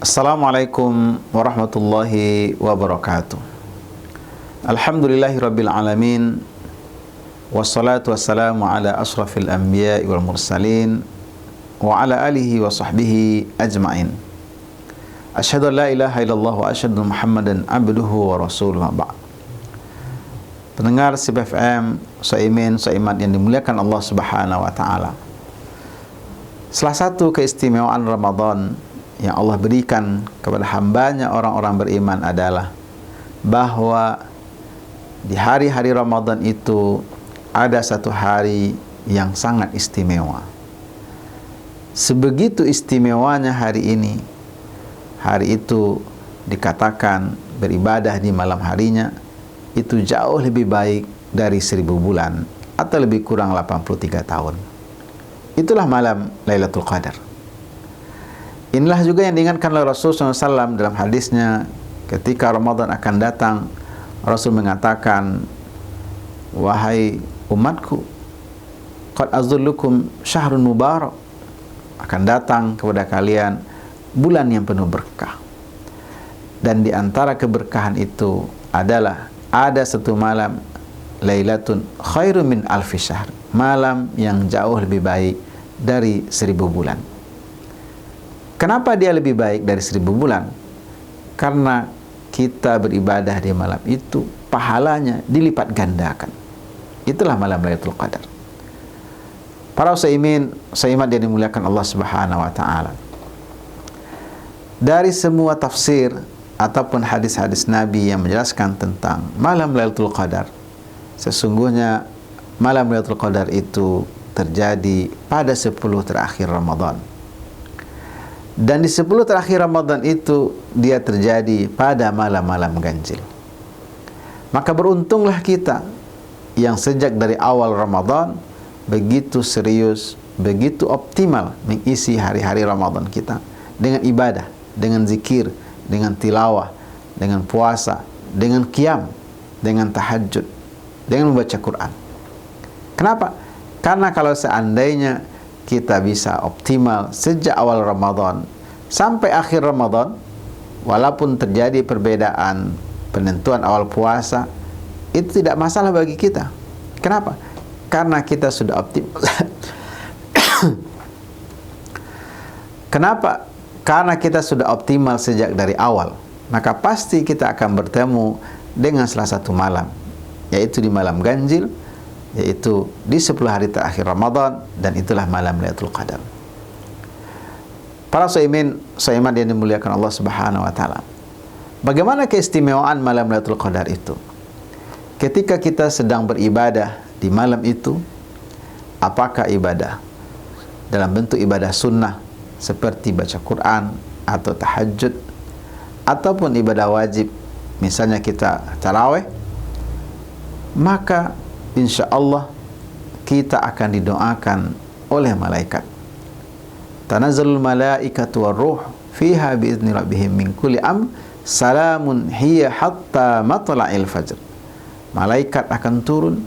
Assalamualaikum warahmatullahi wabarakatuh. Alhamdulillahi rabbil alamin. Wassalatu wassalamu ala ashrafil anbiya'i wal mursalin wa ala alihi wa sahbihi ajma'in. Asyhadu an la ilaha illallah wa asyhadu Muhammadan abduhu wa rasuluhu ba'd. Pendengar SIB FM, saimin saimat yang dimuliakan Allah Subhanahu wa taala. Salah satu keistimewaan Ramadan yang Allah berikan kepada hambanya orang-orang beriman adalah bahwa di hari-hari Ramadan itu ada satu hari yang sangat istimewa. Sebegitu istimewanya hari ini, hari itu dikatakan beribadah di malam harinya itu jauh lebih baik dari 1000 bulan atau lebih kurang 83 tahun. Itulah malam Lailatul Qadar. Inilah juga yang diingatkan oleh Rasulullah SAW dalam hadisnya ketika Ramadan akan datang. Rasul mengatakan, wahai umatku, qad azullukum syahrun mubarak, akan datang kepada kalian bulan yang penuh berkah. Dan di antara keberkahan itu adalah ada satu malam, lailatun khairum min alfi syahr, malam yang jauh lebih baik dari 1000 bulan. Kenapa dia lebih baik dari 1000 bulan? Karena kita beribadah di malam itu, pahalanya dilipat gandakan. Itulah malam Lailatul Qadar. Para saimin, saimat yang dimuliakan Allah Subhanahu wa taala. Dari semua tafsir ataupun hadis-hadis Nabi yang menjelaskan tentang malam Lailatul Qadar, sesungguhnya malam Lailatul Qadar itu terjadi pada 10 terakhir Ramadan. Dan di 10 terakhir Ramadan itu dia terjadi pada malam-malam ganjil. Maka beruntunglah kita yang sejak dari awal Ramadan begitu serius, begitu optimal mengisi hari-hari Ramadan kita dengan ibadah, dengan zikir, dengan tilawah, dengan puasa, dengan qiyam, dengan tahajud, dengan membaca Quran. Kenapa? Karena kalau seandainya kita bisa optimal sejak awal Ramadan sampai akhir Ramadan, walaupun terjadi perbedaan penentuan awal puasa, itu tidak masalah bagi kita. Kenapa? Karena kita sudah optimal. Kenapa? Karena kita sudah optimal sejak dari awal. Maka pasti kita akan bertemu dengan salah satu malam, yaitu di malam ganjil, yaitu di 10 hari terakhir Ramadan, dan itulah malam Lailatul Qadar. Para saimin, saimat yang dimuliakan Allah Subhanahu wa taala. Bagaimana keistimewaan malam Lailatul Qadar itu? Ketika kita sedang beribadah di malam itu, apakah ibadah dalam bentuk ibadah sunnah seperti baca Quran atau tahajud, ataupun ibadah wajib, misalnya kita tarawih, maka insya Allah kita akan didoakan oleh malaikat. Tanazzalul malaikatu warruh fiha biizni rabbihim min kulli amr salamun hiya hatta matla'il fajr. Malaikat akan turun,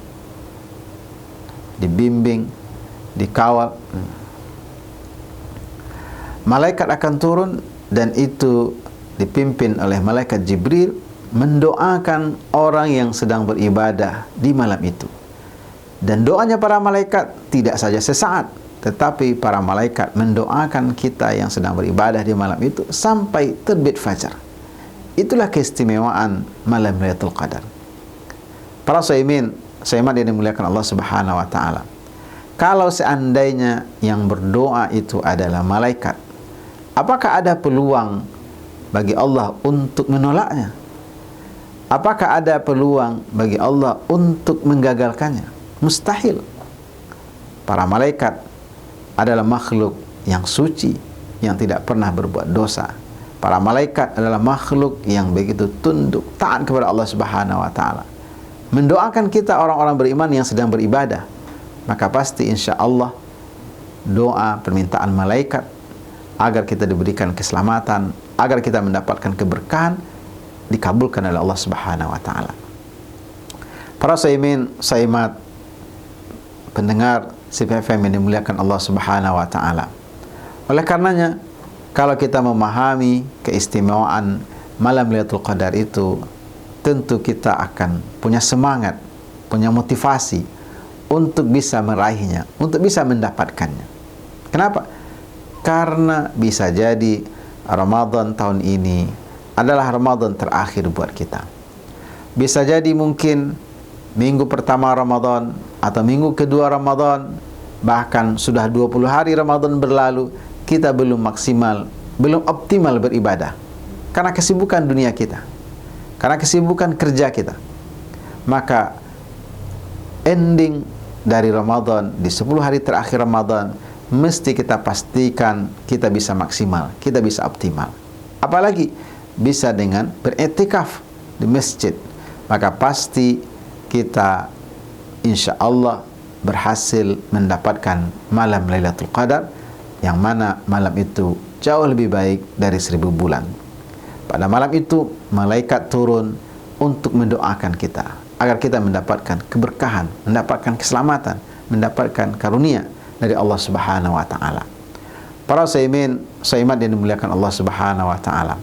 dibimbing, dikawal. Malaikat akan turun dan itu dipimpin oleh malaikat Jibril mendoakan orang yang sedang beribadah di malam itu. Dan doanya para malaikat tidak saja sesaat, tetapi para malaikat mendoakan kita yang sedang beribadah di malam itu sampai terbit fajar. Itulah keistimewaan malam Lailatul Qadar. Para saimin, saimat yang dimuliakan Allah Subhanahu wa taala. Kalau seandainya yang berdoa itu adalah malaikat, apakah ada peluang bagi Allah untuk menolaknya? Apakah ada peluang bagi Allah untuk menggagalkannya? Mustahil. Para malaikat adalah makhluk yang suci, yang tidak pernah berbuat dosa. Para malaikat adalah makhluk yang begitu tunduk, taat kepada Allah Subhanahu wa taala. Mendoakan kita orang-orang beriman yang sedang beribadah, maka pasti insya Allah doa, permintaan malaikat agar kita diberikan keselamatan, agar kita mendapatkan keberkahan, dikabulkan oleh Allah Subhanahu wa taala. Para saimin, saimat, pendengar CPFM yang dimuliakan Allah Subhanahu wa taala. Oleh karenanya, kalau kita memahami keistimewaan malam Lailatul Qadar itu, tentu kita akan punya semangat, punya motivasi untuk bisa meraihnya, untuk bisa mendapatkannya. Kenapa? Karena bisa jadi Ramadan tahun ini adalah Ramadan terakhir buat kita. Bisa jadi mungkin minggu pertama Ramadan atau minggu kedua Ramadan, bahkan sudah 20 hari Ramadan berlalu, kita belum maksimal, belum optimal beribadah. Karena kesibukan dunia kita, karena kesibukan kerja kita. Maka ending dari Ramadan, di 10 hari terakhir Ramadan, mesti kita pastikan kita bisa maksimal, kita bisa optimal. Apalagi bisa dengan beriktikaf di masjid, maka pasti kita insya Allah berhasil mendapatkan malam Lailatul Qadar, yang mana malam itu jauh lebih baik dari 1000 bulan. Pada malam itu malaikat turun untuk mendoakan kita agar kita mendapatkan keberkahan, mendapatkan keselamatan, mendapatkan karunia dari Allah Subhanahu wa taala. Para saimin, saimat yang dimuliakan Allah Subhanahu wa taala.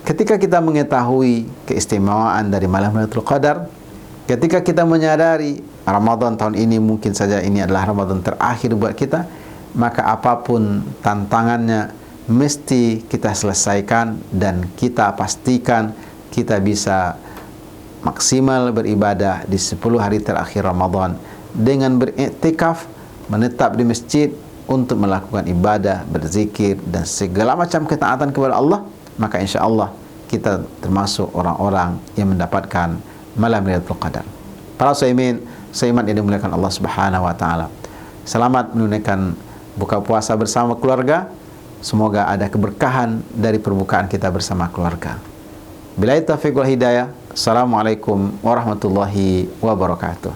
Ketika kita mengetahui keistimewaan dari malam Lailatul Qadar, ketika kita menyadari Ramadan tahun ini mungkin saja ini adalah Ramadan terakhir buat kita, maka apapun tantangannya mesti kita selesaikan dan kita pastikan kita bisa maksimal beribadah di 10 hari terakhir Ramadan dengan beriktikaf, menetap di masjid untuk melakukan ibadah, berzikir dan segala macam ketaatan kepada Allah. Maka insya Allah kita termasuk orang-orang yang mendapatkan malam Lailatul Qadar. Para saimin, saimat yang dimuliakan Allah Subhanahu wa taala, selamat menunaikan buka puasa bersama keluarga. Semoga ada keberkahan dari perbukaan kita bersama keluarga. Billahi taufiq wal hidayah. Assalamualaikum warahmatullahi wabarakatuh.